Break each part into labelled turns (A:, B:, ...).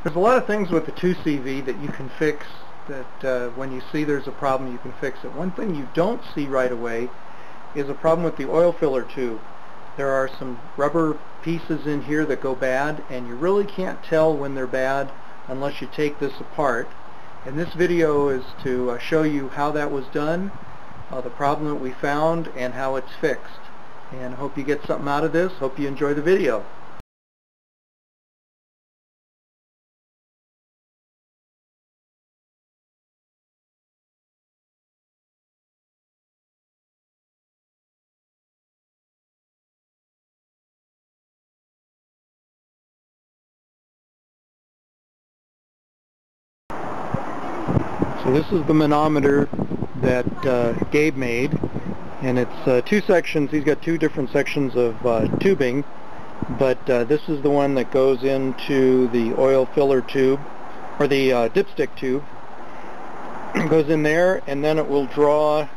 A: There's a lot of things with the 2CV that you can fix, that when you see there's a problem you can fix it. One thing you don't see right away is a problem with the oil filler tube. There are some rubber pieces in here that go bad, and you really can't tell when they're bad unless you take this apart. And this video is to show you how that was done, the problem that we found, and how it's fixed. And I hope you get something out of this. Hope you enjoy the video. So this is the manometer that Gabe made, and it's two sections. He's got two different sections of tubing, but this is the one that goes into the oil filler tube, or the dipstick tube. It goes in there, and then it will draw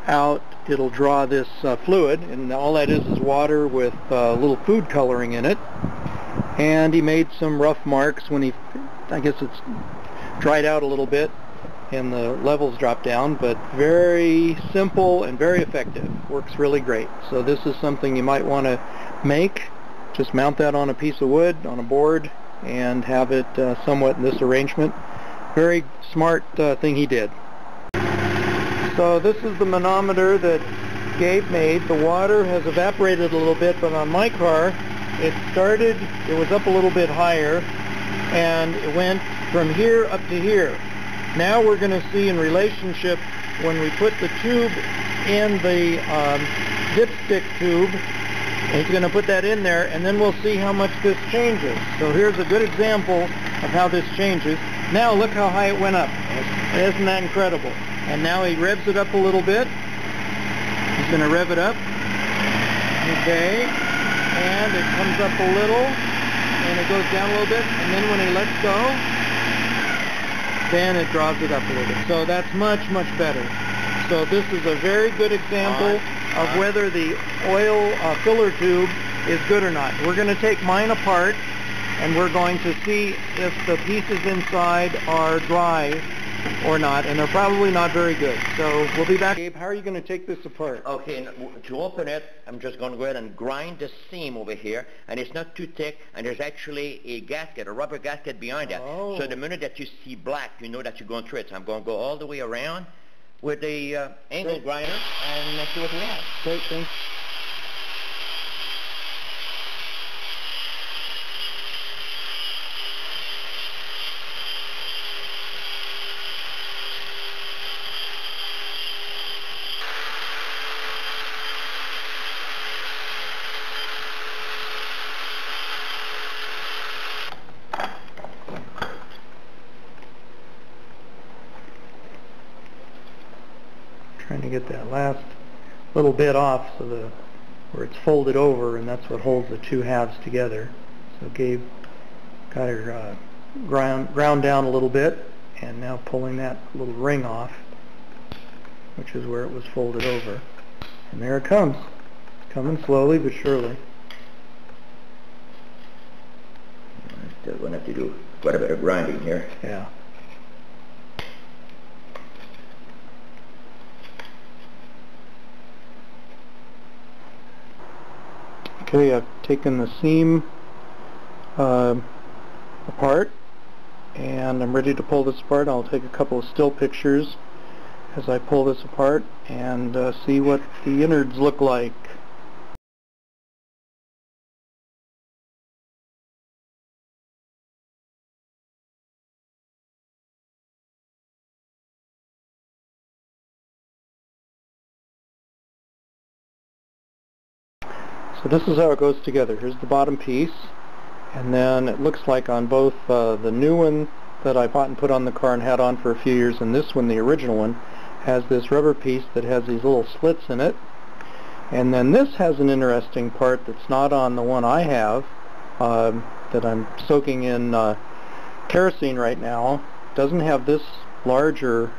A: out, it'll draw this fluid, and all that is water with a little food coloring in it. And he made some rough marks when I guess it's dried out a little bit and the levels drop down, but very simple and very effective. Works really great. So this is something you might want to make. Just mount that on a piece of wood, on a board, and have it somewhat in this arrangement. Very smart thing he did. So this is the manometer that Gabe made. The water has evaporated a little bit, but on my car it was up a little bit higher, and it went from here up to here. Now we're going to see in relationship when we put the tube in the dipstick tube, and he's going to put that in there, and then we'll see how much this changes. So here's a good example of how this changes. Now look how high it went up. Isn't that incredible? And now he revs it up a little bit. He's going to rev it up. Okay. And it comes up a little, and it goes down a little bit, and then when he lets go, then it draws it up a little bit. So that's much, much better. So this is a very good example of whether the oil filler tube is good or not. We're going to take mine apart, and we're going to see if the pieces inside are dry or not, and they're probably not very good. So we'll be back. Gabe, how are you going to take this apart?
B: Okay, to open it, I'm just going to go ahead and grind the seam over here, and it's not too thick, and there's actually a gasket, a rubber gasket behind that.
A: Oh.
B: So the minute that you see black, you know that you're going through it. So I'm going to go all the way around with the angle grinder and see what we have.
A: Great, thanks. Trying to get that last little bit off so where it's folded over, and that's what holds the two halves together. So Gabe got her ground down a little bit, and now pulling that little ring off, which is where it was folded over. And there it comes. Coming slowly but surely.
B: Still going to have to do quite a bit of grinding here.
A: Yeah. Okay, I've taken the seam apart, and I'm ready to pull this apart. I'll take a couple of still pictures as I pull this apart and see what the innards look like. So this is how it goes together. Here's the bottom piece, and then it looks like on both the new one that I bought and put on the car and had on for a few years, and this one, the original one, has this rubber piece that has these little slits in it. And then this has an interesting part that's not on the one I have, that I'm soaking in kerosene right now. It doesn't have this larger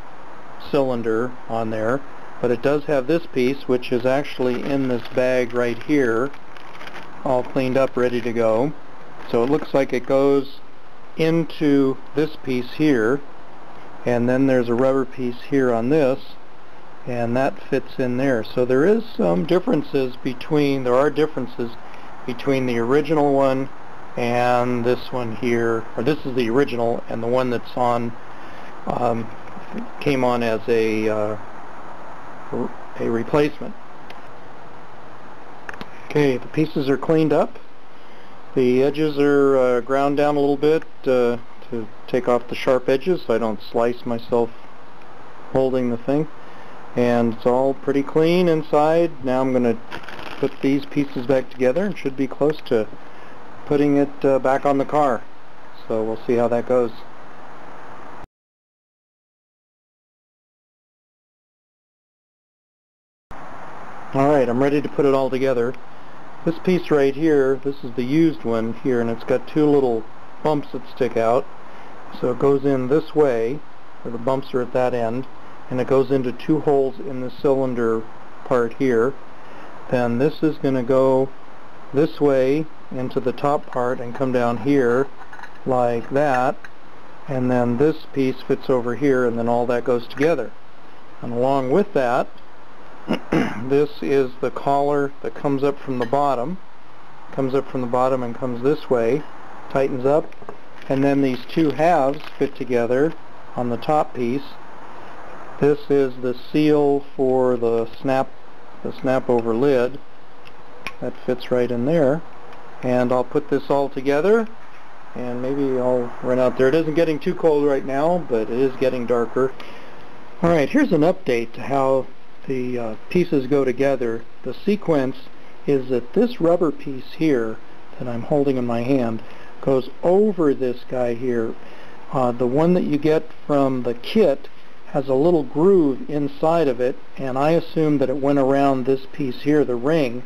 A: cylinder on there, but it does have this piece, which is actually in this bag right here, all cleaned up, ready to go. So it looks like it goes into this piece here, and then there's a rubber piece here on this, and that fits in there. So there is some differences between, there are differences between the original one and this one here, or this is the original, and the one that's on, came on as a replacement. Okay, the pieces are cleaned up. The edges are ground down a little bit to take off the sharp edges so I don't slice myself holding the thing. And it's all pretty clean inside. Now I'm going to put these pieces back together and should be close to putting it back on the car. So we'll see how that goes. Alright, I'm ready to put it all together. This piece right here, this is the used one here, and it's got two little bumps that stick out. So it goes in this way, where the bumps are at that end, and it goes into two holes in the cylinder part here. Then this is going to go this way into the top part and come down here like that, and then this piece fits over here, and then all that goes together. And along with that, this is the collar that comes up from the bottom, and comes this way, tightens up, and then these two halves fit together on the top piece. This is the seal for the snap over lid that fits right in there. And I'll put this all together, and maybe I'll run out there. It isn't getting too cold right now, but it is getting darker. Alright, here's an update to how the pieces go together. The sequence is that this rubber piece here that I'm holding in my hand goes over this guy here. The one that you get from the kit has a little groove inside of it, and I assumed that it went around this piece here, the ring,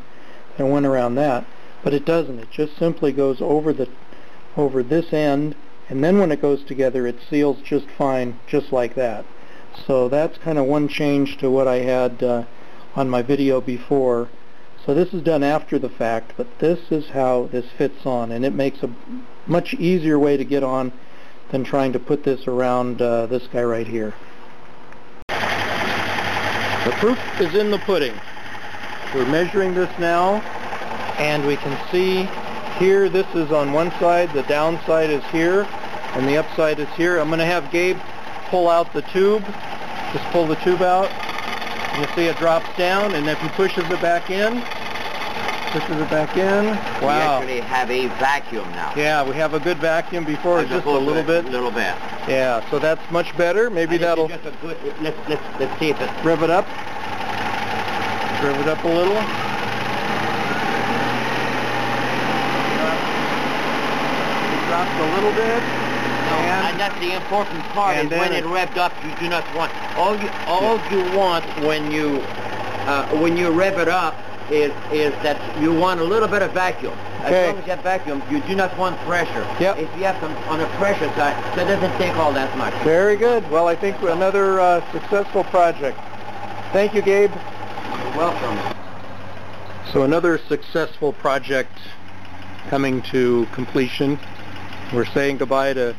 A: and went around that, but it doesn't. It just simply goes over this end, and then when it goes together it seals just fine, just like that. So that's kind of one change to what I had on my video before. So this is done after the fact, but this is how this fits on, and it makes a much easier way to get on than trying to put this around this guy right here. The proof is in the pudding. We're measuring this now, and we can see here this is on one side, the downside is here, and the upside is here. I'm going to have Gabe pull out the tube. Just pull the tube out. You see it drops down, and if he pushes it back in, wow.
B: We actually have a vacuum now.
A: Yeah, we have a good vacuum. Before it was just a little bit. Yeah, so that's much better. Maybe that'll...
B: Just a good, let's see if it...
A: Rev it up. Rev it up a little. It drops a little bit.
B: And that's the important part, is when it revved up, you do not want... All you want when you rev it up is that you want a little bit of vacuum. As long as you have vacuum, you do not want pressure.
A: Yep.
B: If you have some on the pressure side, so it doesn't take all that much.
A: Very good. Well, I think another successful project. Thank you, Gabe.
B: You're welcome.
A: So another successful project coming to completion. We're saying goodbye to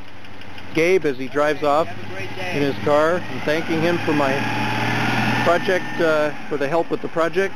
A: Gabe as he drives off in his car, and thanking him for my project, for the help with the project.